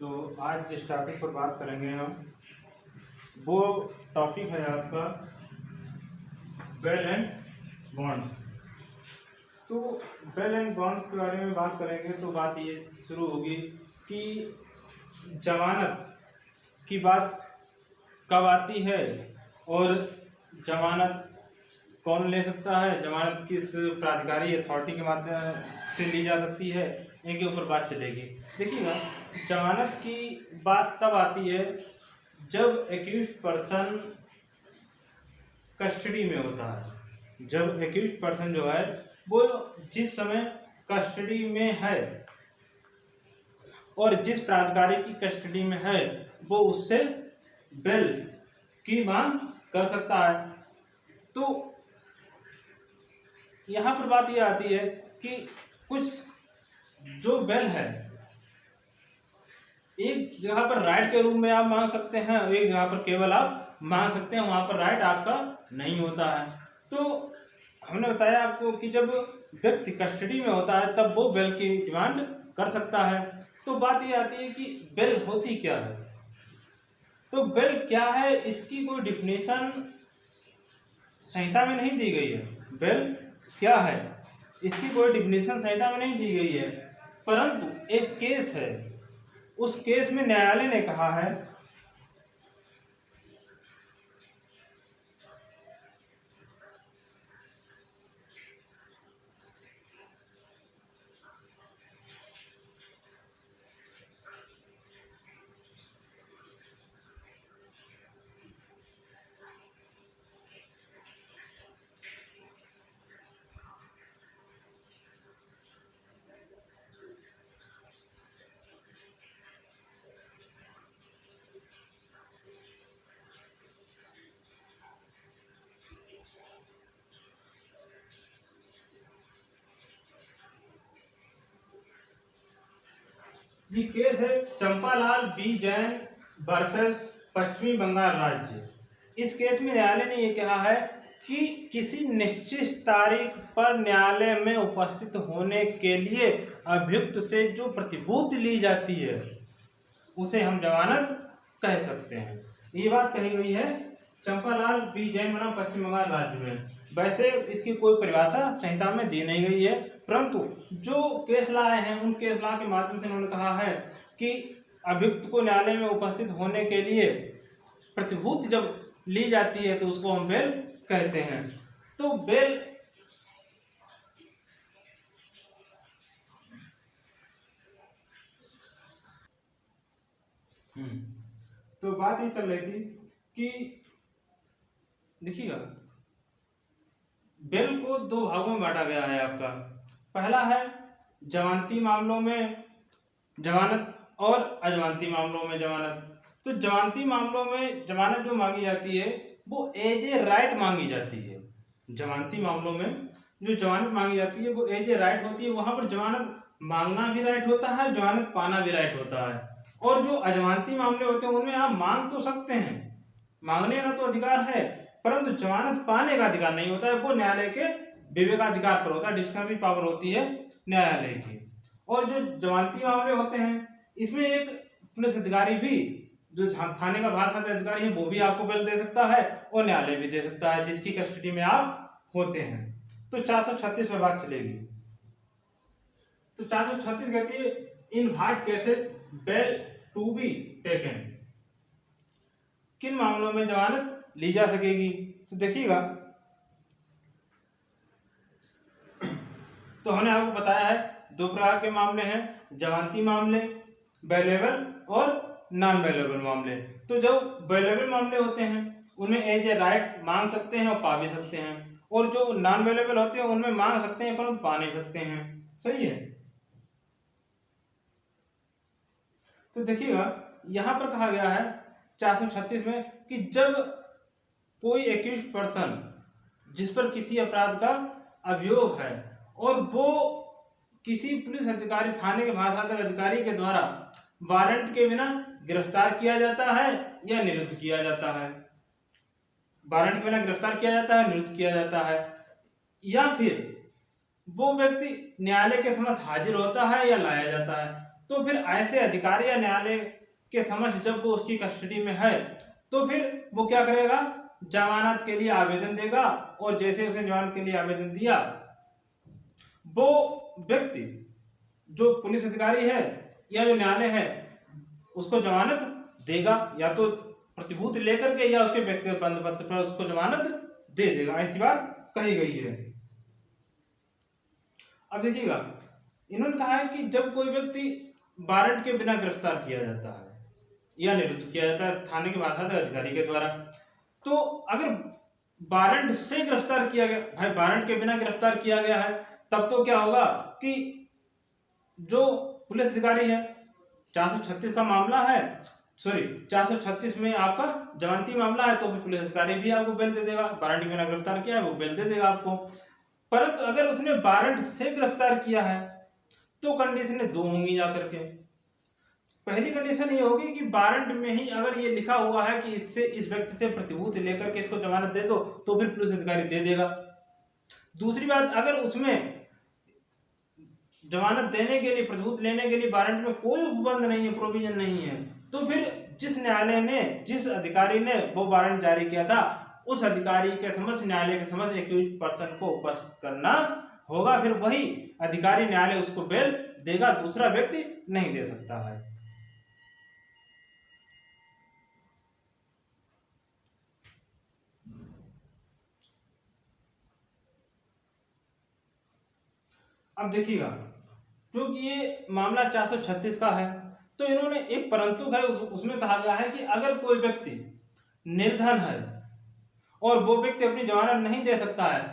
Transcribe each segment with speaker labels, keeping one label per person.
Speaker 1: तो आज जिस टॉपिक पर बात करेंगे हम, वो टॉपिक है आपका बेल एंड बॉन्ड्स। तो बेल एंड बॉन्ड्स के बारे में बात करेंगे तो बात ये शुरू होगी कि जमानत की बात कब आती है और जमानत कौन ले सकता है, जमानत किस प्राधिकारी अथॉरिटी के माध्यम से ली जा सकती है, इनके ऊपर बात चलेगी। देखिएगा, जमानत की बात तब आती है जब एक्यूज्ड पर्सन कस्टडी में होता है। जब एक्यूज्ड पर्सन जो है वो जिस समय कस्टडी में है और जिस प्राधिकारी की कस्टडी में है वो उससे बेल की मांग कर सकता है। तो यहाँ पर बात यह आती है कि कुछ जो बेल है, एक जगह पर राइट के रूप में आप मांग सकते हैं, एक जगह पर केवल आप मांग सकते हैं, वहां पर राइट आपका नहीं होता है। तो हमने बताया आपको कि जब व्यक्ति कस्टडी में होता है तब वो बेल की डिमांड कर सकता है। तो बात ये आती है कि बेल होती क्या है। तो बेल क्या है, इसकी कोई डिफिनेशन संहिता में नहीं दी गई है। बेल क्या है, इसकी कोई डिफिनेशन संहिता में नहीं दी गई है, परंतु एक केस है, उस केस में न्यायालय ने कहा है ये केस है चंपालाल बी जैन वर्सेस पश्चिमी बंगाल राज्य। इस केस में न्यायालय ने यह कहा है कि किसी निश्चित तारीख पर न्यायालय में उपस्थित होने के लिए अभियुक्त से जो प्रतिभूति ली जाती है उसे हम जमानत कह सकते हैं। ये बात कही गई है चंपालाल बी जैन बनाम पश्चिम बंगाल राज्य में। वैसे इसकी कोई परिभाषा संहिता में दी नहीं गई है, परंतु जो केस लाए हैं उन केस ला के माध्यम से उन्होंने कहा है कि अभियुक्त को न्यायालय में उपस्थित होने के लिए प्रतिभूति जब ली जाती है तो उसको हम बेल कहते हैं। तो बेल तो बात ये चल रही थी कि देखिएगा, बेल को दो भागों में बांटा गया है आपका। पहला है जमानती मामलों में जमानत और अजमानती मामलों में जमानत। तो जमानती मामलों में जमानत जो मांगी जाती है वो एज ए राइट मांगी जाती है। जमानती मामलों में जो जमानत मांगी जाती है वो एज ए राइट होती है। वहां पर जमानत मांगना भी राइट होता है, जमानत पाना भी राइट होता है। और जो अजमानती मामले होते हैं उनमें आप मांग तो सकते हैं, मांगने का तो अधिकार है, परंतु जमानत पाने का अधिकार नहीं होता है। वो न्यायालय के विवेकाधिकार पर होता है, डिस्कवरी पावर होती है न्यायालय की। और जो जमानती मामले होते हैं इसमें एक पुलिस अधिकारी भी, जो थाने का भारसाध्य अधिकारी है, वो भी आपको बेल दे सकता है और न्यायालय भी दे सकता है जिसकी कस्टडी में आप होते हैं। तो 436 में बात चलेगी। तो 436 कहती है in hard cases bail to be taken. किन मामलों में जमानत ली जा सकेगी? तो देखिएगा, तो हमने आपको बताया है दो प्रकार के मामले हैं, जमानती मामले, बेलेबल और नॉन बेलेबल मामले। तो जो बेलेबल मामले होते हैं उनमें एज ए राइट मांग सकते हैं और पा भी सकते हैं, और जो नॉन बेलेबल होते हैं उनमें मांग सकते हैं परंतु पा नहीं सकते हैं। सही है। तो देखिएगा, यहां पर कहा गया है 436 में कि जब कोई एक्यूज्ड पर्सन जिस पर किसी अपराध का अभियोग है और वो किसी पुलिस अधिकारी, थाने के भारसाध्य अधिकारी के द्वारा वारंट के बिना गिरफ्तार किया जाता है या निरुद्ध किया जाता है, वारंट के बिना गिरफ्तार किया जाता है, निरुद्ध किया जाता है, या फिर वो व्यक्ति न्यायालय के समक्ष हाजिर होता है या लाया जाता है। तो फिर ऐसे अधिकारी या न्यायालय के समक्ष जब वो उसकी कस्टडी में है तो फिर वो क्या करेगा, जमानत के लिए आवेदन देगा, और जैसे उसने जमानत के लिए आवेदन दिया, वो व्यक्ति जो पुलिस अधिकारी है या जो न्यायालय है उसको जमानत देगा, या तो प्रतिभूति लेकर के या उसके व्यक्तिगत बंदोबस्त पर उसको जमानत दे देगा। ऐसी बात कही गई है। अब देखिएगा, इन्होंने कहा है कि जब कोई व्यक्ति वारंट के बिना गिरफ्तार किया जाता है या निरुद्ध किया जाता है थाने के बाकायदा अधिकारी के द्वारा, तो अगर वारंट से गिरफ्तार किया गया, भाई वारंट के बिना गिरफ्तार किया गया है, तब तो क्या होगा कि जो पुलिस अधिकारी है, 436 का मामला है, सॉरी 436 में आपका जमानती मामला है, तो फिर पुलिस अधिकारी भी आपको बेल दे देगा। वारंट के बिना गिरफ्तार किया है वो बेल दे देगा आपको। परंतु अगर उसने वारंट से गिरफ्तार किया है तो कंडीशनें दो होंगी जाकर के। पहली कंडीशन ये होगी कि वारंट में ही अगर ये लिखा हुआ है कि इससे इस व्यक्ति से प्रतिभूति लेकर के इसको जमानत दे दो, तो फिर पुलिस अधिकारी दे देगा। दूसरी बात, अगर उसमें जमानत देने के लिए, प्रतिभूति लेने के लिए वारंट में कोई उपबंध नहीं है, प्रोविजन नहीं है, तो फिर जिस न्यायालय ने, जिस अधिकारी ने वो वारंट जारी किया था, उस अधिकारी के समक्ष, न्यायालय के समक्ष एक्यूज्ड पर्सन को उपस्थित करना होगा। फिर वही अधिकारी, न्यायालय उसको बेल देगा, दूसरा व्यक्ति नहीं दे सकता है। अब देखिएगा, क्योंकि ये मामला 436 का है, तो इन्होंने एक परंतु है, उसमें कहा गया है कि अगर कोई व्यक्ति निर्धन है और वो व्यक्ति अपनी जमानत नहीं दे सकता है,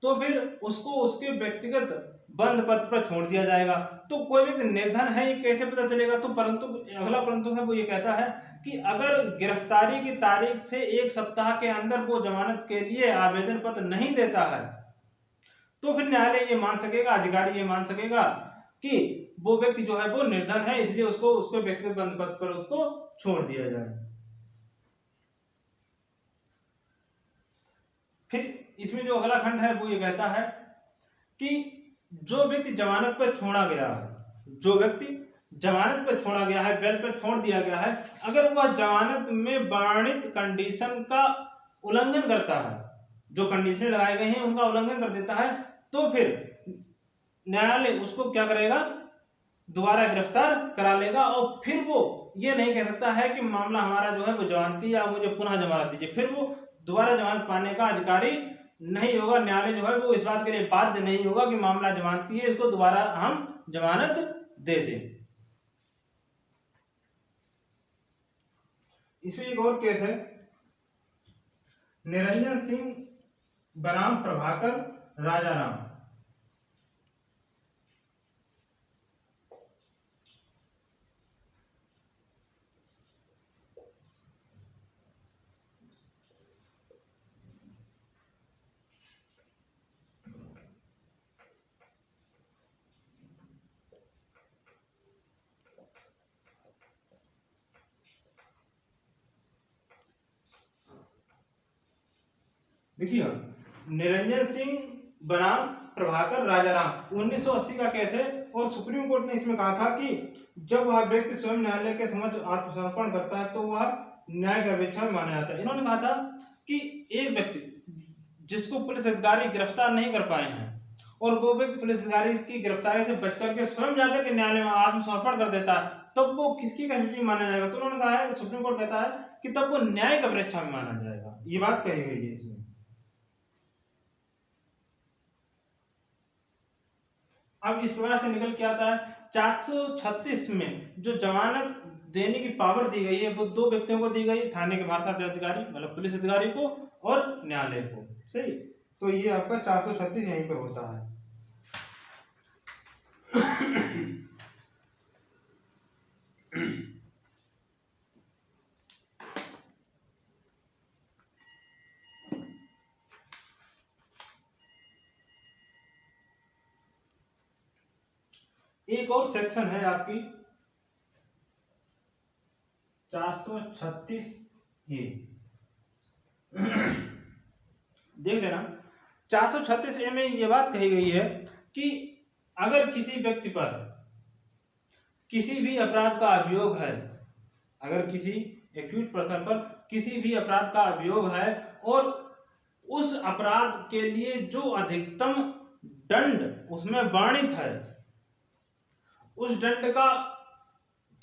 Speaker 1: तो फिर उसको उसके व्यक्तिगत बंद पत्र पर छोड़ दिया जाएगा। तो कोई व्यक्ति निर्धन है ये कैसे पता चलेगा? तो परंतु, अगला परंतु है वो ये कहता है कि अगर गिरफ्तारी की तारीख से 1 सप्ताह के अंदर वो जमानत के लिए आवेदन पत्र नहीं देता है, तो फिर न्यायालय ये मान सकेगा, अधिकारी ये मान सकेगा कि वो व्यक्ति जो है वो निर्धन है, इसलिए उसको उसके व्यक्तिगत बंद पत्र पर उसको छोड़ दिया जाए। फिर इसमें जो अगला खंड है वो ये कहता है कि जो व्यक्ति जमानत पर छोड़ा गया है, जो व्यक्ति जमानत पर छोड़ा गया है, बेल पर छोड़ दिया गया है, अगर वह जमानत में वर्णित कंडीशन का उल्लंघन करता है, जो कंडीशन लगाए गए हैं उनका उल्लंघन कर देता है, तो फिर न्यायालय उसको क्या करेगा, दोबारा गिरफ्तार करा लेगा। और फिर वो ये नहीं कह सकता है कि मामला हमारा जो है वो जमानती, या मुझे पुनः जमानत दीजिए। फिर वो दोबारा जमानत पाने का अधिकारी नहीं होगा। न्यायालय जो है वो इस बात के लिए बाध्य नहीं होगा कि मामला जमानती है, इसको दोबारा हम जमानत दे दें। इसमें एक और केस है, निरंजन सिंह बनाम प्रभाकर राजाराम। देखिए, निरंजन सिंह बनाम प्रभाकर राजाराम 1980 का केस है, और सुप्रीम कोर्ट ने इसमें कहा था कि जब वह व्यक्ति स्वयं न्यायालय के समक्ष आत्मसमर्पण करता है तो वह न्याय की अपेक्षा में माना जाता है। इन्होंने कहा था कि एक व्यक्ति जिसको पुलिस अधिकारी गिरफ्तार नहीं कर पाए हैं, और वो व्यक्ति पुलिस अधिकारी की गिरफ्तारी से बच करके स्वयं जाकर के न्यायालय में आत्मसमर्पण कर देता है, तब वो किसकी कस्टडी माना जाएगा? तो उन्होंने कहा है, सुप्रीम कोर्ट कहता है कि तब वो न्याय की अपेक्षा में माना जाएगा। ये बात कही गई है इसमें। अब इस प्रकार से निकल के आता है 436 में जो जमानत देने की पावर दी गई है वो दो व्यक्तियों को दी गई है, थाने के भाषा अधिकारी मतलब पुलिस अधिकारी को और न्यायालय को। सही, तो ये आपका 436 यहीं पर होता है। एक और सेक्शन है आपकी 436 ए, देख लेना। 436 ए में ये बात कही गई है कि अगर किसी व्यक्ति पर किसी भी अपराध का अभियोग है, अगर किसी एक्यूज पर्सन पर किसी भी अपराध का अभियोग है और उस अपराध के लिए जो अधिकतम दंड उसमें वर्णित है, उस दंड का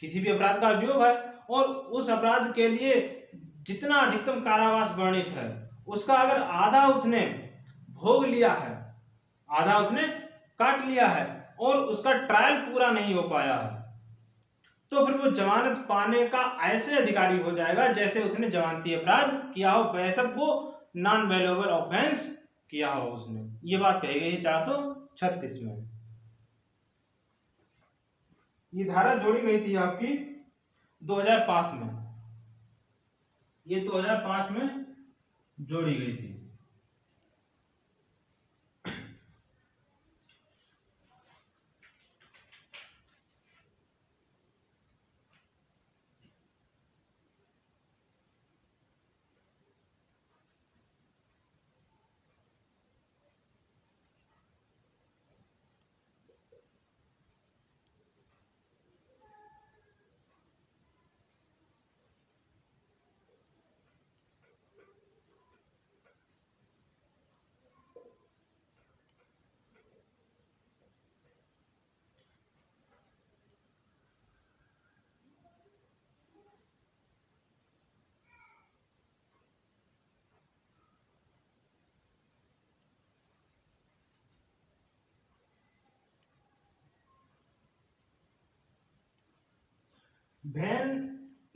Speaker 1: किसी भी अपराध का अभियोग है और उस अपराध के लिए जितना अधिकतम कारावास वर्णित है उसका अगर आधा उसने भोग लिया है, आधा उसने काट लिया है और उसका ट्रायल पूरा नहीं हो पाया है, तो फिर वो जमानत पाने का ऐसे अधिकारी हो जाएगा जैसे उसने जमानती अपराध किया हो, बेशक वो नॉन वेल्युएबल ऑफेंस किया हो उसने। ये बात कही गई है 436 में। ये धारा जोड़ी गई थी आपकी 2005 में, ये 2005 में जोड़ी गई थी।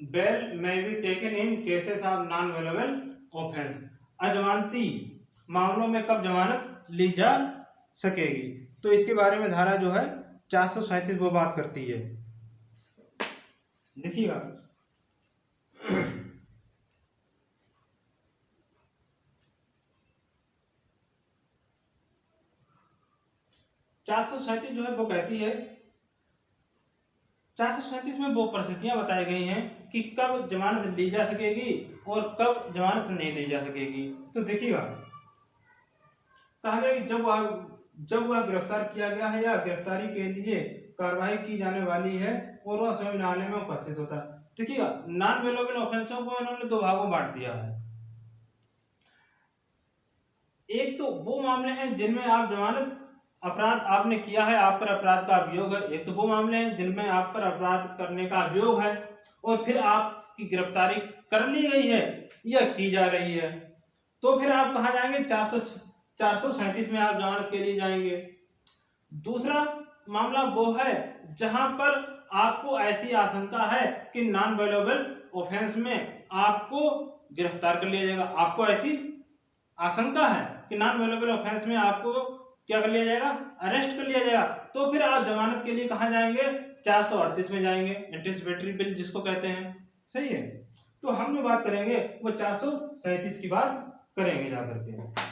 Speaker 1: Bail may be taken in cases of non-valuable offense। अजमानती मामलों में कब जमानत ली जा सकेगी, तो इसके बारे में धारा जो है 437 वो बात करती है। देखिएगा 437 जो है वो कहती है, 437 में वो परिस्थितियां बताई गई हैं कि कब जमानत ली जा सकेगी और कब जमानत नहीं ली जा सकेगी। तो देखिएगा कहा गया कि जब वह गिरफ्तार किया गया है या गिरफ्तारी के लिए कार्रवाई की जाने वाली है और वह स्वयं न्यायालय में उपस्थित होता है। देखिएगा नॉन वेल्युएबल ऑफेंसों को इन्होंने दो भागों में बांट दिया है। एक तो वो मामले हैं जिनमें आप जमानत अपराध आपने किया है, आप पर अपराध का अभियोग है। एक तो वो मामले हैं जिनमें आप पर अपराध करने का अभियोग है और फिर आपकी गिरफ्तारी कर ली गई है या की जा रही है, तो फिर आप कहाँ जाएंगे, 437 में आप जमानत के लिए जाएंगे। दूसरा मामला वो है जहां पर आपको ऐसी आशंका है कि नॉन वेल्युएबल ऑफेंस में आपको गिरफ्तार कर लिया जाएगा, आपको ऐसी आशंका है कि नॉन वेल्युएबल ऑफेंस में आपको क्या कर लिया जाएगा, अरेस्ट कर लिया जाएगा, तो फिर आप जमानत के लिए कहां जाएंगे, 438 में जाएंगे, एंटिसिपेटरी बिल जिसको कहते हैं। सही है, तो हम जो बात करेंगे वो 437 की बात करेंगे जाकर के।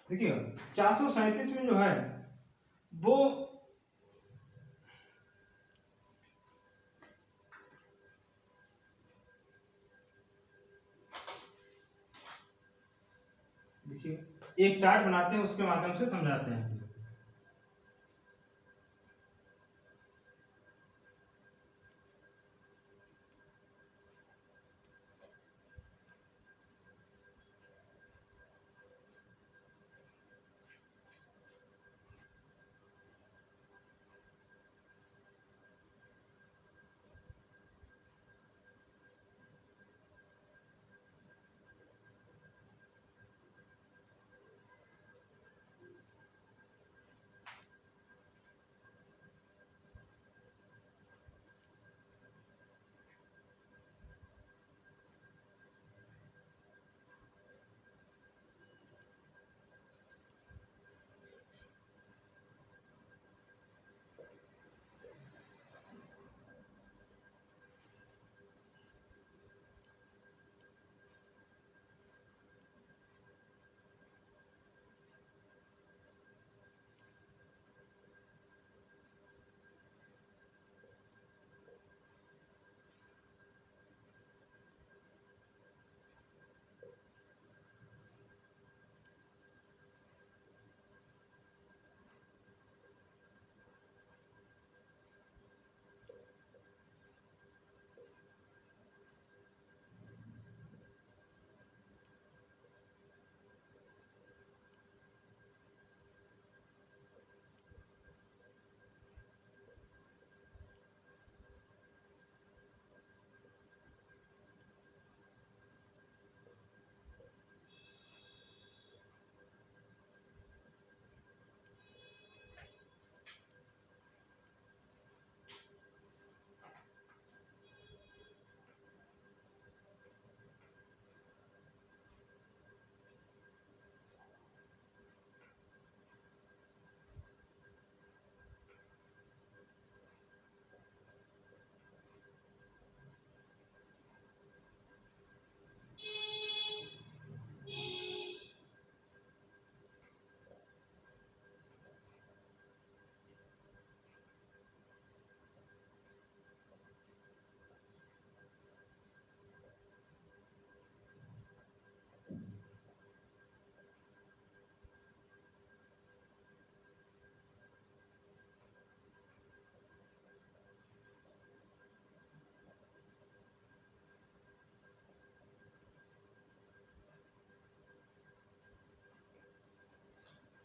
Speaker 1: देखिए 437 में जो है वो देखिए एक चार्ट बनाते हैं उसके माध्यम से समझाते हैं।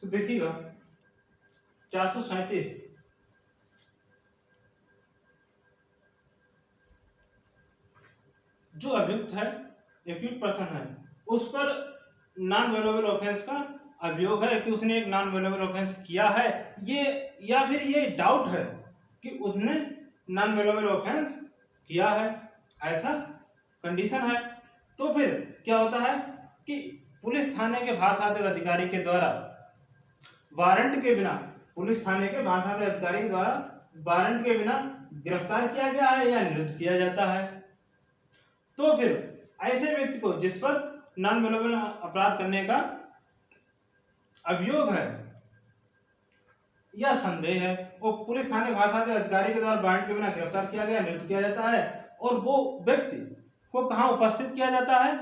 Speaker 1: तो देखिएगा 437 जो अभियुक्त है, एक्यूट पर्सन है, उस पर नॉन वेलेबल ऑफेंस का अभियोग है कि उसने एक नॉन वेलेबल ऑफेंस किया है, ये या फिर ये डाउट है कि उसने नॉन वेलेबल ऑफेंस किया है, ऐसा कंडीशन है। तो फिर क्या होता है कि पुलिस थाने के भाषात्मक अधिकारी के द्वारा वारंट के बिना, पुलिस थाने के भाषात्मक अधिकारी के द्वारा वारंट के बिना गिरफ्तार किया गया है या निरुद्ध किया जाता है। तो फिर ऐसे व्यक्ति को जिस पर नॉन वेलेबल अपराध करने का अभियोग है या संदेह है, वो पुलिस थाने भाषा के अधिकारी के द्वारा वारंट के बिना गिरफ्तार किया गया, नियुक्त किया जाता है। और वो व्यक्ति को कहां उपस्थित किया जाता है?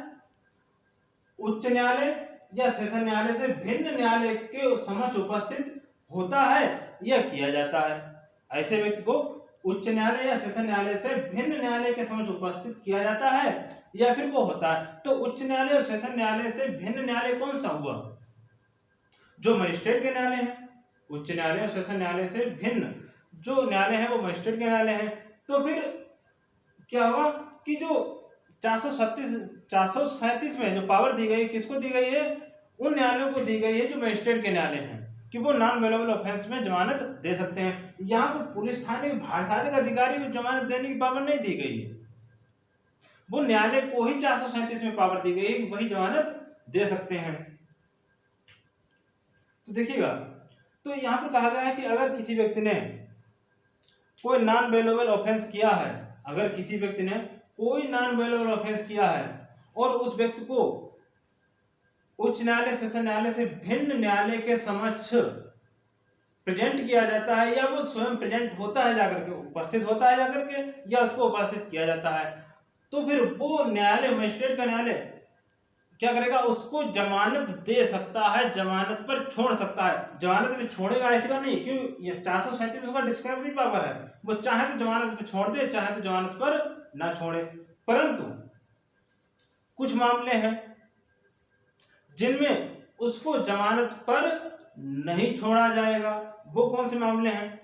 Speaker 1: उच्च न्यायालय या सेशन न्यायालय से भिन्न न्यायालय के समक्ष उपस्थित होता है या किया जाता है। ऐसे व्यक्ति को उच्च न्यायालय या सेशन न्यायालय से भिन्न न्यायालय के समक्ष उपस्थित किया जाता है या फिर वो होता है। तो उच्च न्यायालय और सेशन न्यायालय से भिन्न न्यायालय कौन सा हुआ? जो मजिस्ट्रेट के न्यायालय है। उच्च न्यायालय और सेशन न्यायालय से भिन्न जो न्यायालय है वो मजिस्ट्रेट के न्यायालय है। तो फिर क्या होगा कि जो 437 में जो पावर दी गई, किसको दी गई है? उन न्यायालयों को दी गई है जो मजिस्ट्रेट के न्यायालय हैं, कि वो नॉन वेलेबल ऑफेंस में जमानत दे सकते हैं। यहाँ पर पुलिस थाने के भाषात्मक अधिकारी को जमानत देने की पावर नहीं दी गई है, वो न्यायालय को ही 437 में पावर दी गई है, वही जमानत दे सकते हैं। तो देखिएगा, तो यहाँ पर कहा गया है कि अगर किसी व्यक्ति ने कोई नॉन वेलेबल ऑफेंस किया है, अगर किसी व्यक्ति ने कोई नॉन वेलेबल ऑफेंस किया है और उस व्यक्ति को उच्च न्यायालय सेशन न्यायालय से भिन्न न्यायालय के समक्ष प्रेजेंट किया जाता है या वो स्वयं प्रेजेंट होता है जाकर के, उपस्थित होता है जाकर के, या उसको उपस्थित किया जाता है, तो फिर वो न्यायालय, मजिस्ट्रेट का न्यायालय क्या करेगा? उसको जमानत दे सकता है, जमानत पर छोड़ सकता है। जमानत में छोड़ेगा ऐसी बात नहीं, क्यों? ये 437 में उसका डिस्क्रिशनरी पावर है, वो चाहे तो जमानत पर छोड़ दे, चाहे तो जमानत पर ना छोड़े। परंतु कुछ मामले हैं जिनमें उसको जमानत पर नहीं छोड़ा जाएगा। वो कौन से मामले हैं?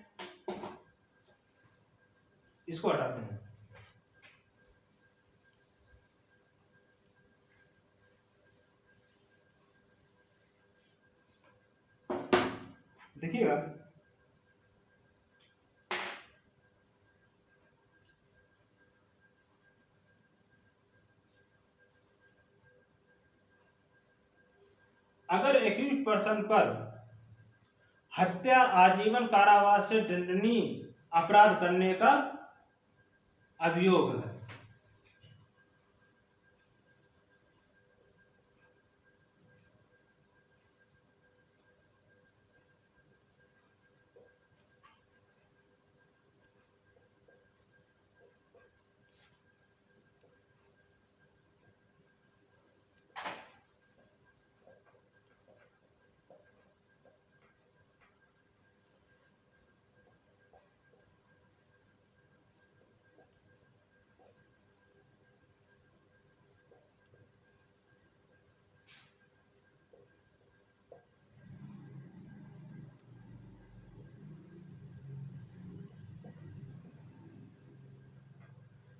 Speaker 1: इसको हटाते हैं। देखिएगा, अगर एक्यूज्ड पर्सन पर हत्या, आजीवन कारावास से दंडनीय अपराध करने का अभियोग है,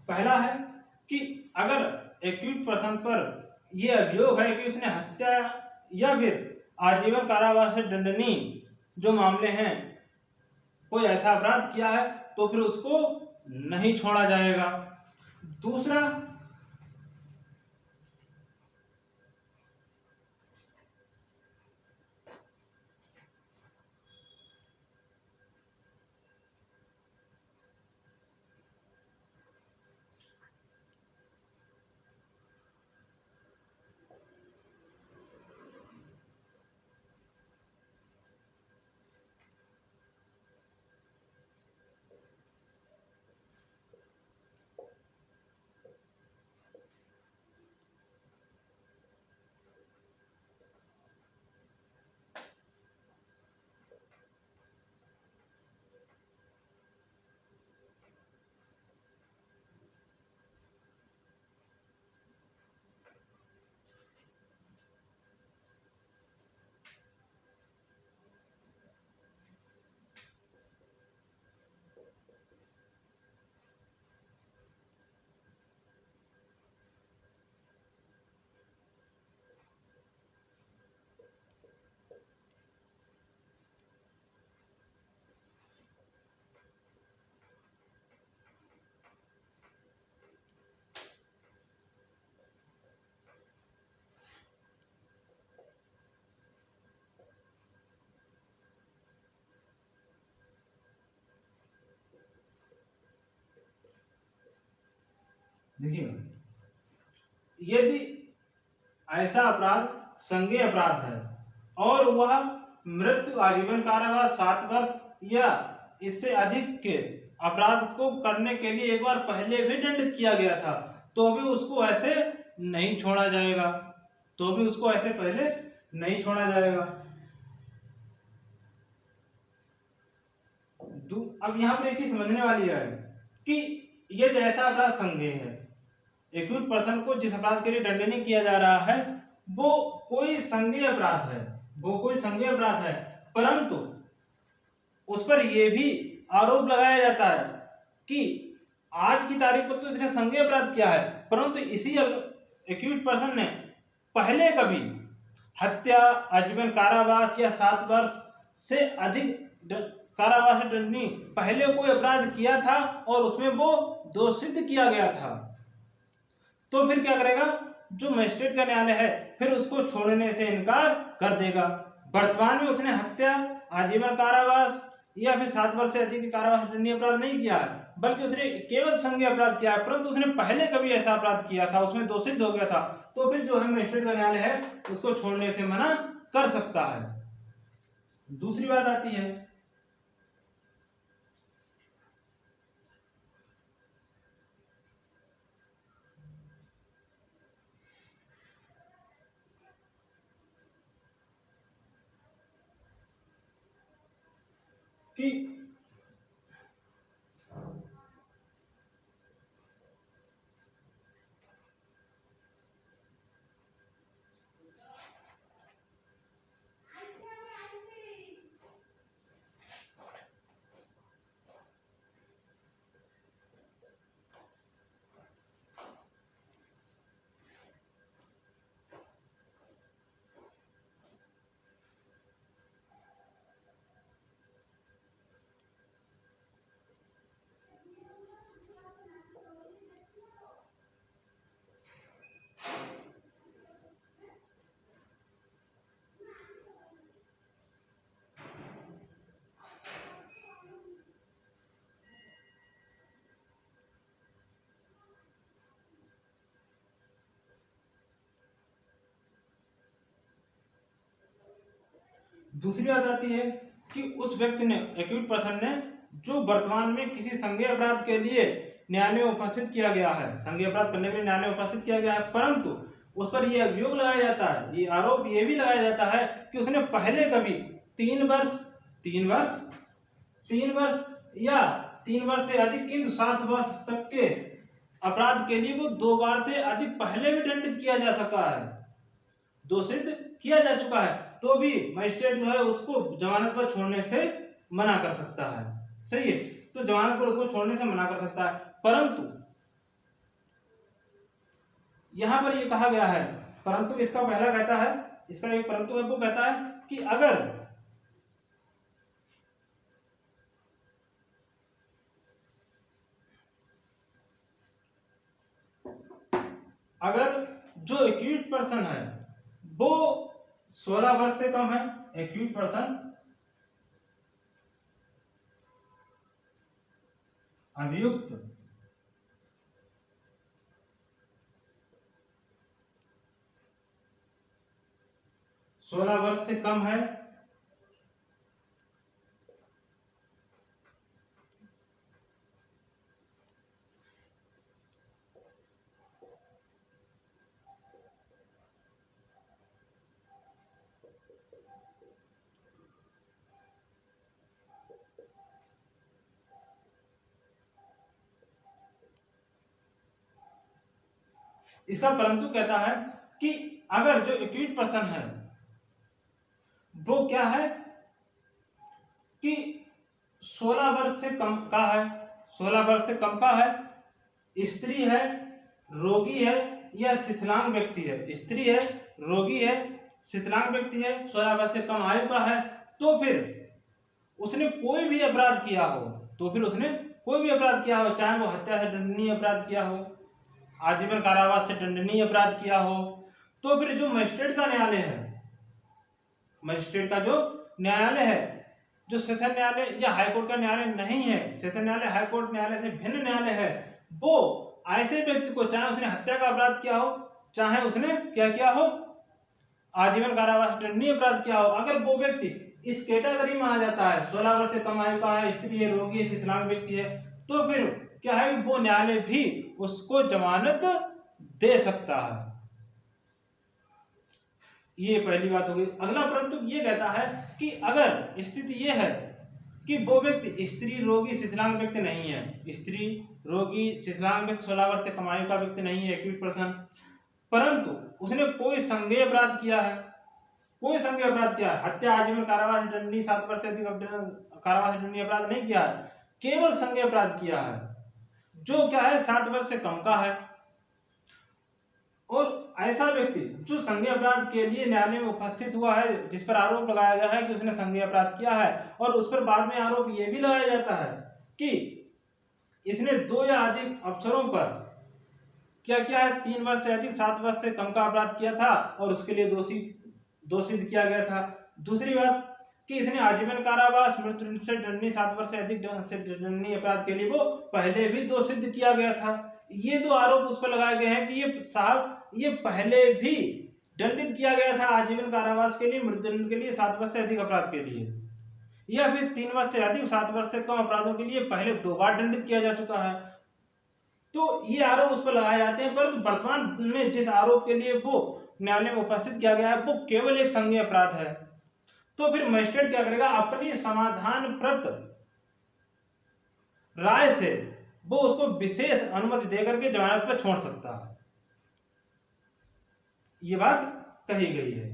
Speaker 1: पहला है कि अगर एक्यूज्ड पर्सन पर यह अभियोग है कि उसने हत्या या फिर आजीवन कारावास से दंडनीय जो मामले हैं, कोई ऐसा अपराध किया है, तो फिर उसको नहीं छोड़ा जाएगा। दूसरा, देखिए, यदि ऐसा अपराध संज्ञेय अपराध है और वह मृत्यु, आजीवन कारावास, 7 वर्ष या इससे अधिक के अपराध को करने के लिए एक बार पहले भी दंडित किया गया था, तो भी उसको ऐसे नहीं छोड़ा जाएगा, तो भी उसको ऐसे पहले नहीं छोड़ा जाएगा। अब यहाँ पर एक चीज समझने वाली है कि यदि ऐसा अपराध संज्ञेय है, एक्यूज पर्सन को जिस अपराध के लिए दंडनीय किया जा रहा है वो कोई संज्ञेय अपराध है, वो कोई संज्ञेय अपराध है, परंतु उस पर यह भी आरोप लगाया जाता है कि आज की तारीख पर तो इसने संज्ञेय अपराध किया है, परंतु इसी एक्यूज पर्सन ने पहले कभी हत्या, आजीवन कारावास या 7 वर्ष से अधिक कारावास दंडनीय पहले कोई अपराध किया था और उसमें वो दोषित किया गया था, तो फिर क्या करेगा, जो मजिस्ट्रेट का न्यायालय है फिर उसको छोड़ने से इनकार कर देगा। वर्तमान में उसने हत्या, आजीवन कारावास या फिर 7 वर्ष से अधिक कारावास दंडनीय अपराध नहीं किया है, बल्कि उसने केवल संज्ञेय अपराध किया है, परंतु उसने पहले कभी ऐसा अपराध किया था, उसमें दोषित हो गया था, तो फिर जो है मजिस्ट्रेट का न्यायालय है उसको छोड़ने से मना कर सकता है। दूसरी बात आती है कि दूसरी बात आती है कि उस व्यक्ति ने, एक्यूज पर्सन ने, जो वर्तमान में किसी संज्ञेय अपराध के लिए न्यायालय में उपस्थित किया गया है, संज्ञेय अपराध करने के लिए न्यायालय में उपस्थित किया गया है, परंतु उस पर यह अभियोग लगाया जाता है, ये आरोप ये भी लगाया जाता है कि उसने पहले कभी 3 वर्ष या 3 वर्ष से अधिक किंतु 7 वर्ष तक के अपराध के लिए वो 2 बार से अधिक पहले भी दंडित किया जा सका है, दोषित किया जा चुका है, तो भी मजिस्ट्रेट जो है उसको जमानत पर छोड़ने से मना कर सकता है। सही है, तो जमानत पर उसको छोड़ने से मना कर सकता है, परंतु यहां पर ये कहा गया है, परंतु इसका पहला कहता है, इसका एक परंतु है, वो कहता है कि अगर जो एक्यूज पर्सन है वो 16 वर्ष से कम है, एक्यूज पर्सन अभियुक्त 16 वर्ष से कम है, इसका परंतु कहता है कि अगर जो एक्यूज पर्सन है वो क्या है कि 16 वर्ष से कम का है, 16 वर्ष से कम का है, स्त्री है, रोगी है या शिथिलांग व्यक्ति है, स्त्री है, रोगी है, शिथिलांग व्यक्ति है, 16 वर्ष से कम आयु का है, तो फिर उसने कोई भी अपराध किया हो, तो फिर उसने कोई भी अपराध किया हो, चाहे वो हत्या से दंडनीय अपराध किया हो, आजीवन कारावास से दंडनीय अपराध किया हो, तो फिर जो मजिस्ट्रेट का न्यायालय है, मजिस्ट्रेट का जो न्यायालय है, जो सेशन न्यायालय या हाईकोर्ट का न्यायालय नहीं है, सेशन न्यायालय हाईकोर्ट न्यायालय से भिन्न न्यायालय है, वो ऐसे व्यक्ति को, चाहे उसने हत्या का अपराध किया हो, चाहे उसने क्या किया हो, आजीवन कारावास दंडनीय अपराध किया हो, अगर वो व्यक्ति इस कैटेगरी में आ जाता है, 16 वर्ष से कम आयु का है, स्त्री है, रोगी है, विकलांग व्यक्ति है, तो फिर क्या है, वो न्यायालय भी उसको जमानत दे सकता है। ये पहली बात हो गई। अगला परंतु ये कहता है कि अगर स्थिति ये है कि वो व्यक्ति स्त्री, रोगी, शिशुलांग व्यक्ति नहीं है, स्त्री, रोगी, शिशुलांग व्यक्ति, 16 वर्ष से कम आयु का व्यक्ति नहीं है, एक्यूट पर्सन, परंतु उसने कोई संज्ञेय अपराध किया है, कोई संज्ञेय अपराध किया है, हत्या, आजीवन कारावास दंडनीय, 7 वर्ष से अधिक कारावास दंडनीय अपराध नहीं किया है, केवल संज्ञेय अपराध किया है जो क्या है 7 वर्ष से कम का है, और ऐसा व्यक्ति जो संज्ञेय अपराध के लिए न्यायालय में उपस्थित हुआ है, जिस पर आरोप लगाया गया है कि उसने संज्ञेय अपराध किया है, और उस पर बाद में आरोप यह भी लगाया जाता है कि इसने 2 या अधिक अवसरों पर क्या किया है, 3 वर्ष से अधिक, 7 वर्ष से कम का अपराध किया था और उसके लिए दोषित किया गया था। दूसरी बात कि इसने आजीवन कारावास, मृत्यु से दंडनीय, 7 वर्ष से अधिक से दंडनीय अपराध के लिए वो पहले भी दोषित किया गया था। ये 2 आरोप उस पर लगाए गए हैं कि ये साहब ये पहले भी दंडित किया गया था आजीवन कारावास के लिए, मृत्युदंड के लिए, 7 वर्ष से अधिक अपराध के लिए, या फिर 3 वर्ष से अधिक, 7 वर्ष से कम अपराधों के लिए पहले 2 बार दंडित किया जा चुका है। तो ये आरोप उस पर लगाए जाते हैं, परंतु वर्तमान में जिस आरोप के लिए वो न्यायालय में उपस्थित किया गया है वो केवल एक संज्ञेय अपराध है। तो फिर मजिस्ट्रेट क्या करेगा, अपनी समाधानप्रद राय से वो उसको विशेष अनुमति देकर के जमानत पर छोड़ सकता है। ये बात कही गई है।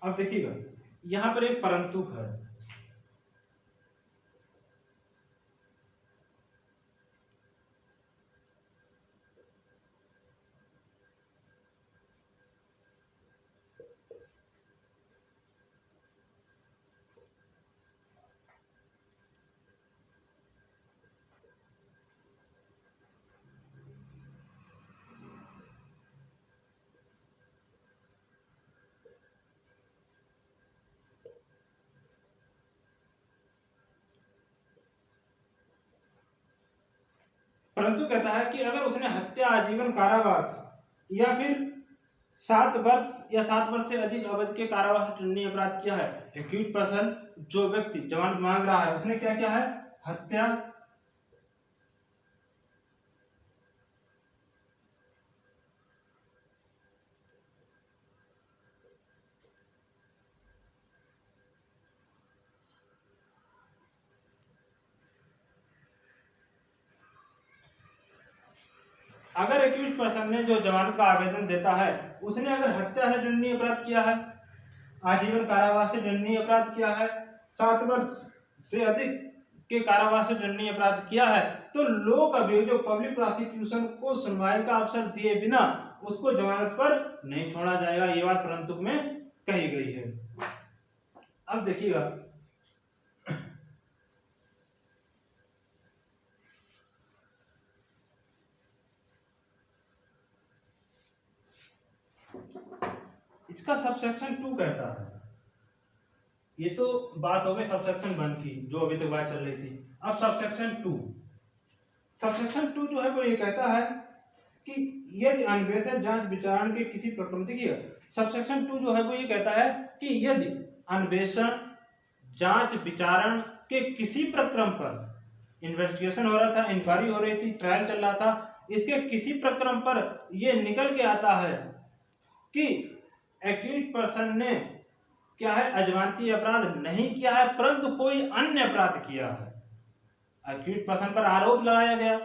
Speaker 1: अब देखिएगा यहां पर एक परंतु है, परंतु कहता है कि अगर उसने हत्या, आजीवन कारावास या फिर 7 वर्ष या 7 वर्ष से अधिक अवधि के कारावास दंडनीय अपराध किया है, एक्यूट पर्सन जो व्यक्ति जमानत मांग रहा है उसने क्या किया है, हत्या, अगर एक्यूज पर्सन ने जो जमानत का आवेदन देता है उसने अगर हत्या से दंडनीय अपराध किया है, आजीवन कारावास से दंडनीय अपराध किया है, 7 वर्ष से अधिक के कारावास से दंडनीय अपराध किया है, तो लोक अभियोजक पब्लिक प्रोसिक्यूशन को सुनवाई का अवसर दिए बिना उसको जमानत पर नहीं छोड़ा जाएगा। ये बात परंतु में कही गई है। अब देखिएगा इसका सबसेक्शन 2 कहता है, ये तो बात हो गई सबसेक्शन 1 की जो अभी तक बात चल रही थी। अब सबसेक्शन 2 जो है वो ये कहता है कि यदि अन्वेषण, जांच, विचारण के किसी प्रक्रम, देखिए सबसेक्शन 2 जो है वो ये कहता है कि यदि अन्वेषण, जांच, विचारण के किसी प्रक्रम पर इन्वेस्टिगेशन हो रहा था, इंक्वायरी हो रही थी, ट्रायल चल रहा था, इसके किसी प्रक्रम पर यह निकल के आता है कि एक्यूज पर्सन ने क्या है, अजमानती अपराध नहीं किया है परंतु कोई अन्य अपराध किया है। एक्यूज पर्सन पर आरोप लगाया गया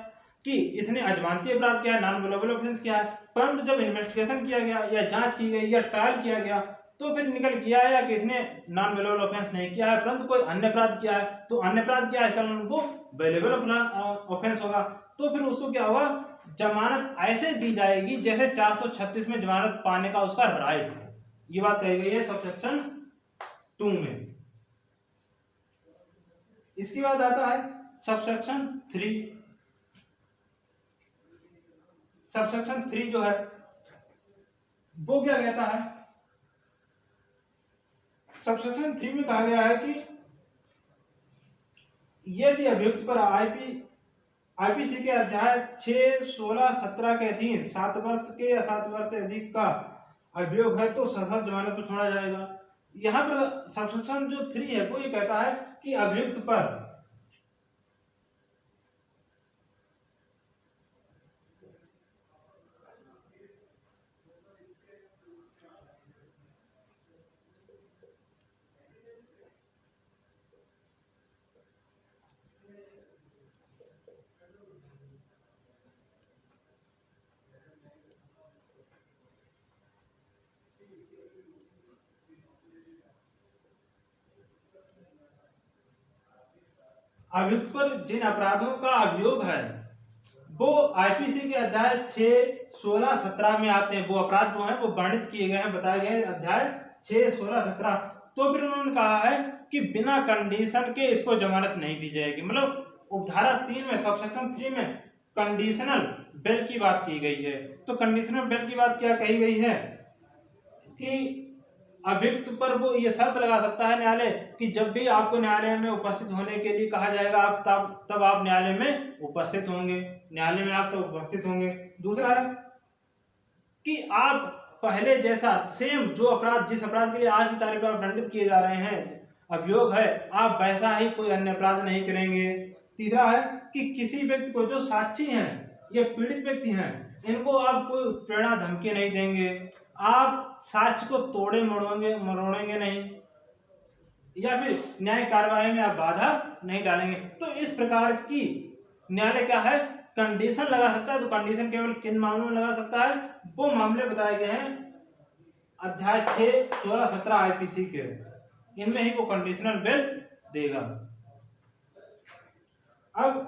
Speaker 1: कि इसने अजमानती अपराध किया है, नॉन वेलेबल ऑफेंस किया है, परंतु जब इन्वेस्टिगेशन किया गया या जांच की गई या ट्रायल किया गया तो फिर निकल किया है कि इसने नॉन वेलेबल ऑफेंस नहीं किया है परंतु कोई अन्य अपराध किया है। तो अन्य अपराध किया है, इसका नाम वो वेलेबल ऑफेंस होगा। तो फिर उसको क्या होगा, जमानत ऐसे दी जाएगी जैसे 436 में जमानत पाने का उसका राइट है। ये बात कही गई है सबसेक्शन 2 में। इसके बाद आता है सबसेक्शन 3। सबसेक्शन 3 जो है वो क्या कहता है, सबसेक्शन 3 में कहा गया है कि यदि अभियुक्त पर आईपीसी के अध्याय 6, 16, 17 के अधीन 7 वर्ष के या 7 वर्ष से अधिक का अभियोग है तो सशर्त जमानत पर छोड़ा जाएगा। यहाँ पर सबसेक्शन जो 3 है वो ये कहता है कि अभियुक्त पर अभियुक्त पर जिन अपराधों का अभियोग है वो आईपीसी के अध्याय 6, 16, 17 में आते हैं। वो अपराध जो है वो वर्णित किए गए हैं, बताए गए हैं अध्याय 6, 16, 17। तो फिर उन्होंने कहा है कि बिना कंडीशन के इसको जमानत नहीं दी जाएगी। मतलब उपधारा 3 में सबसेक्शन 3 में कंडीशनल बेल की बात की गई है। तो कंडीशनल बेल की बात क्या कही गई है कि अभियुक्त पर वो ये शर्त लगा सकता है न्यायालय कि जब भी आपको न्यायालय में उपस्थित होने के लिए कहा जाएगा आप तब आप न्यायालय में उपस्थित होंगे, न्यायालय में आप तब उपस्थित होंगे। दूसरा है कि आप पहले जैसा सेम जो अपराध जिस अपराध के लिए आज की तारीख पर दंडित किए जा रहे हैं अभियोग है आप वैसा ही कोई अन्य अपराध नहीं करेंगे। तीसरा है कि किसी व्यक्ति को जो साक्षी हैं या पीड़ित व्यक्ति हैं इनको आप कोई प्रेरणा धमकी नहीं देंगे, आप साक्ष्य को तोड़े मरोड़ेंगे नहीं या फिर न्याय कार्यवाही में आप बाधा नहीं डालेंगे। तो इस प्रकार की न्यायालय क्या है कंडीशन लगा सकता है। तो कंडीशन केवल किन मामलों में लगा सकता है, वो मामले बताए गए हैं अध्याय 6, 16, 17 आईपीसी के, इनमें ही वो कंडीशनल बेल देगा। अब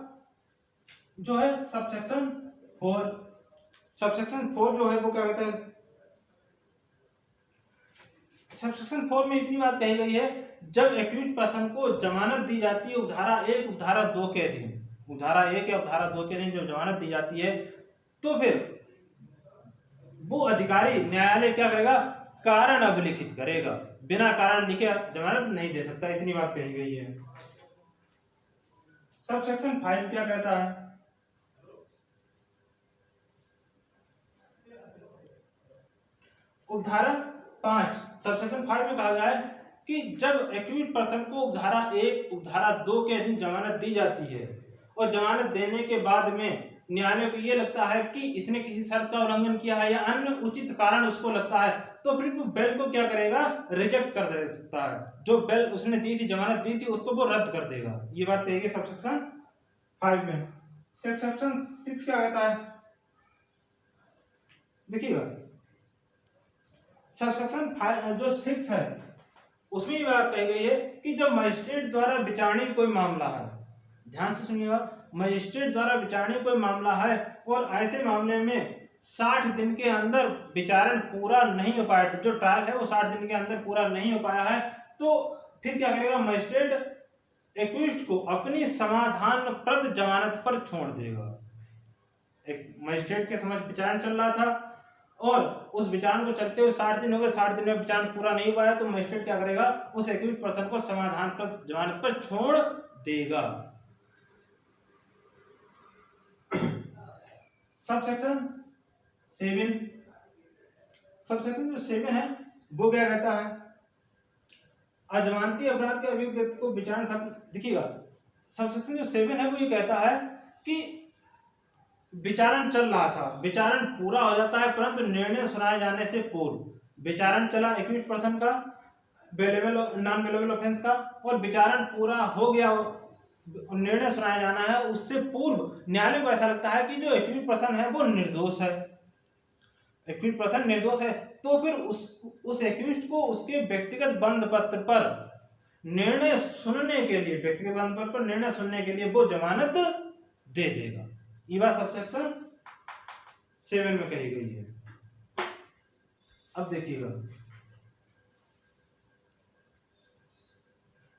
Speaker 1: जो है सबसेक्शन 4, सबसेक्शन 4 जो है वो क्या कहते हैं, सबसेक्शन 4 में इतनी बात कही गई है जब एक्यूज पर्सन को जमानत दी जाती है उपधारा 1, उपधारा 2 के अधीन, उपधारा 1 या उपधारा 2 के अधीन जब जमानत दी जाती है तो फिर वो अधिकारी न्यायालय क्या करेगा कारण अभिलिखित करेगा, बिना कारण लिखे जमानत नहीं दे सकता। इतनी बात कही गई है। सबसेक्शन 5 क्या कहता है, उपधारा 5 सबसेक्शन 5 में कहा गया है कि जब एक्यूज पर्सन को उपधारा 1, उपधारा 2 के अधीन जमानत दी जाती है और जमानत देने के बाद में न्यायालय को ये लगता है कि इसने किसी शर्त का उल्लंघन किया है या अन्य उचित कारण उसको लगता है तो फिर वो बेल को क्या करेगा रिजेक्ट कर दे सकता है। जो बेल उसने दी थी जमानत दी थी उसको वो रद्द कर देगा। ये बात कहेगी सबसेक्शन 5 में। सबसेक्शन 6 क्या कहता है देखिएगा, सबसेक्शन 5 जो 6 है उसमें ये बात कही गई है कि जब मजिस्ट्रेट द्वारा विचारणीय कोई मामला है, ध्यान से सुनिएगा, मजिस्ट्रेट द्वारा विचारणीय कोई मामला है और ऐसे मामले में 60 दिन के अंदर विचारण पूरा नहीं हो पाया, जो ट्रायल है वो 60 दिन के अंदर पूरा नहीं हो पाया है तो फिर क्या करेगा मजिस्ट्रेट एक्यूज्ड को अपनी समाधानप्रद जमानत पर छोड़ देगा। एक मजिस्ट्रेट के समक्ष विचारण चल रहा था और उस विचारण को चलते हुए 60 दिन हो गए, 60 दिन में विचारण पूरा नहीं पाया तो मजिस्ट्रेट क्या करेगा उस एक्यूज्ड पर्सन को समाधानप्रद जमानत पर छोड़ देगा। सबसेक्शन 7, सबसेक्शन जो 7 है वो क्या कहता है, अजमानती अपराध के अभियुक्त व्यक्ति को विचारण खत्म, देखिएगा सबसेक्शन जो 7 है वो ये कहता है कि विचारण चल रहा था, विचारण पूरा हो जाता है परंतु निर्णय सुनाए जाने से पूर्व विचारण चला एक्यूज्ड पर्सन का नॉन बेलेबल ऑफेंस का और विचारण पूरा हो गया, निर्णय सुनाया जाना है उससे पूर्व न्यायालय को ऐसा लगता है कि जो एक्यूज्ड पर्सन है वो निर्दोष है, एक्यूज्ड पर्सन निर्दोष है तो फिर उस एक्यूज्ड को उसके व्यक्तिगत बंद पत्र पर निर्णय सुनने के लिए, व्यक्तिगत बंद पत्र पर निर्णय सुनने के लिए वो जमानत दे देगा। ये बात सबसेक्शन 7 में कही गई है। अब देखिएगा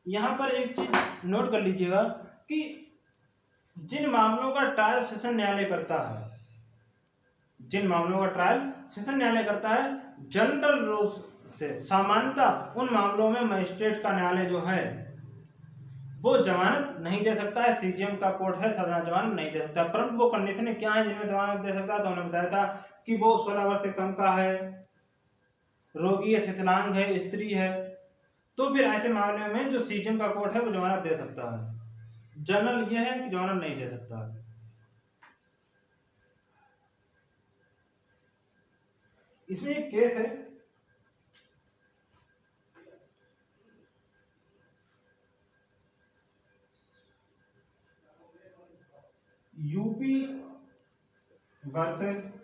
Speaker 1: यहां पर एक चीज नोट कर लीजिएगा कि जिन मामलों का ट्रायल सेशन न्यायालय करता है, जिन मामलों का ट्रायल सेशन न्यायालय करता है, जनरल रूप से सामान्यतः उन मामलों में मजिस्ट्रेट का न्यायालय जो है वो जमानत नहीं दे सकता है। सीजीएम का कोर्ट है, साधारण जमानत नहीं दे सकता, परंतु वो कंडीशन क्या है जिनमें जमानत दे सकता है। तो उन्होंने बताया था कि वो 16 वर्ष से कम का है, रोगी है, शिथिलांग है, स्त्री है, तो फिर ऐसे मामले में जो सीजीएम का कोर्ट है वो जमानत दे सकता है। जनरल ये है कि जमानत नहीं दे सकता है। इसमें एक केस है यूपी वर्सेस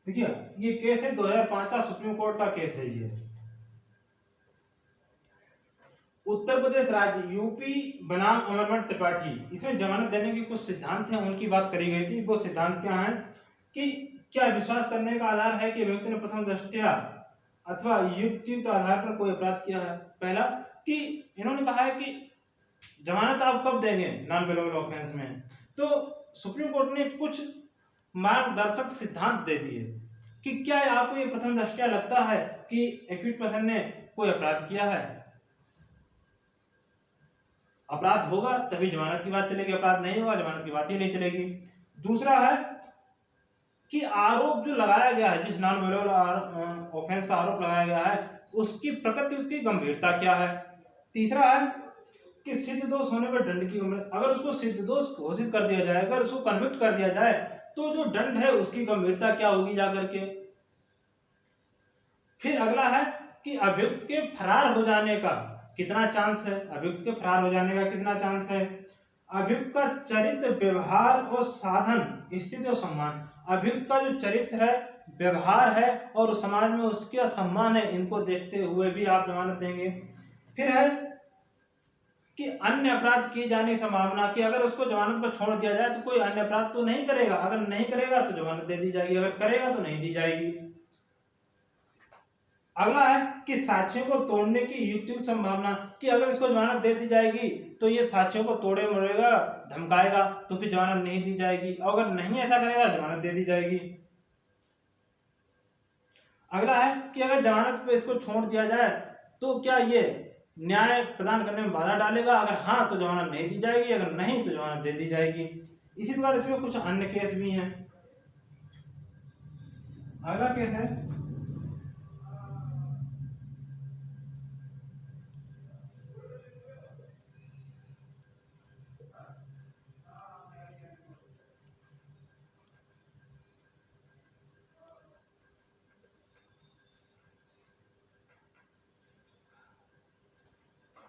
Speaker 1: देखिए ये केस है 2005 का सुप्रीम कोर्ट का केस है। ये उत्तर प्रदेश राज्य यूपी बनाम अमरमठ त्रिपाठी, इसमें जमानत देने के कुछ सिद्धांत हैं, उनकी बात करी गई थी। वो सिद्धांत क्या है कि क्या विश्वास करने का आधार है कि व्यक्ति ने प्रथम दृष्टया अथवा युक्तियुक्त आधार पर कोई अपराध किया है। पहला कि इन्होंने कहा है कि जमानत आप कब देंगे नॉन बेलेबल ऑफेंस में, तो सुप्रीम कोर्ट ने कुछ मार्गदर्शक सिद्धांत दे दिए कि क्या आपको ये प्रथम दृष्टया लगता है कि एक्यूट पर्सन ने कोई अपराध किया है। अपराध होगा तभी जमानत की बात चलेगी, अपराध नहीं होगा जमानत की बात ही नहीं चलेगी। दूसरा है कि आरोप जो लगाया गया है, जिस नॉन बेलेबल ऑफेंस का आरोप लगाया गया है, उसकी प्रकृति, उसकी गंभीरता क्या है। तीसरा है कि सिद्ध दोष होने पर दंड की उम्र, अगर उसको सिद्ध दोष घोषित कर दिया जाए, अगर उसको कन्विक्ट कर दिया जाए, तो जो दंड है उसकी गंभीरता क्या होगी जाकर के। फिर अगला है कि अभियुक्त के फरार हो जाने का कितना चांस है, अभियुक्त के फरार हो जाने का कितना चांस है। अभियुक्त का चरित्र, व्यवहार और साधन, स्थिति और सम्मान, अभियुक्त का जो चरित्र है, व्यवहार है और समाज में उसका सम्मान है, इनको देखते हुए भी आप जमानत देंगे। फिर है कि अन्य अपराध किए जाने की संभावना, कि अगर उसको जमानत पर छोड़ दिया जाए तो कोई अन्य अपराध तो नहीं करेगा, अगर नहीं करेगा तो जमानत दे दी जाएगी, अगर करेगा तो नहीं दी जाएगी। अगला है कि साक्ष्यों को तोड़ने की युक्तियुक्त संभावना, कि अगर इसको जमानत दे दी जाएगी तो ये साक्ष्यों को तोड़े मरोड़ेगा, धमकाएगा, तो फिर जमानत नहीं दी जाएगी, और अगर नहीं ऐसा करेगा जमानत दे दी जाएगी। अगला है कि अगर जमानत पे इसको छोड़ दिया जाए तो क्या ये न्याय प्रदान करने में बाधा डालेगा, अगर हाँ तो जमानत नहीं दी जाएगी, अगर नहीं तो जमानत दे दी जाएगी। इसी प्रकार इसमें कुछ अन्य केस भी हैं। अगला केस है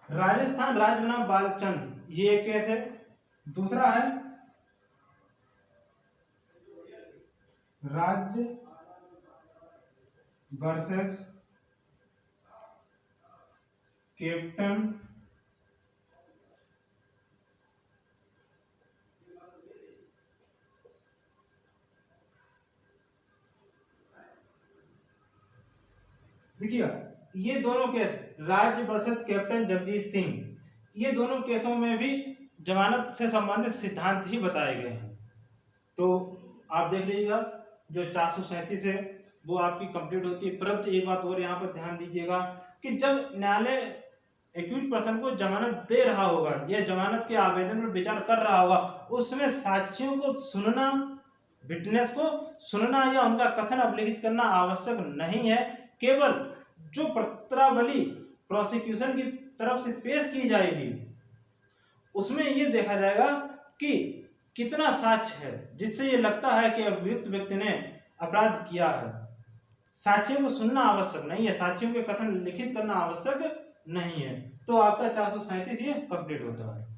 Speaker 1: राजस्थान राज्य बनाम बालचंद, ये एक केस है। दूसरा है राज्य वर्सेस कैप्टन देखिए ये दोनों केस, राज्य वर्सेस कैप्टन जगजीत सिंह, ये दोनों केसों में भी जमानत से संबंधित सिद्धांत ही बताए गए हैं। तो आप देख लीजिएगा जो 437 है वो आपकी कंप्लीट होती है। परंतु एक बात और यहाँ पर ध्यान दीजिएगा कि जब न्यायालय एक्यूज पर्सन को जमानत दे रहा होगा या जमानत के आवेदन पर विचार कर रहा होगा, उसमें साक्ष्यों को सुनना, विटनेस को सुनना या उनका कथन अभिलिखित करना आवश्यक नहीं है। केवल जो पत्रावली प्रोसिक्यूशन की तरफ से पेश की जाएगी उसमें यह देखा जाएगा कि कितना साक्ष्य है जिससे ये लगता है कि अभियुक्त व्यक्ति ने अपराध किया है। साक्ष्यों को सुनना आवश्यक नहीं है, साक्ष्यों के कथन लिखित करना आवश्यक नहीं है। तो आपका 437 ये कंप्लीट होता है।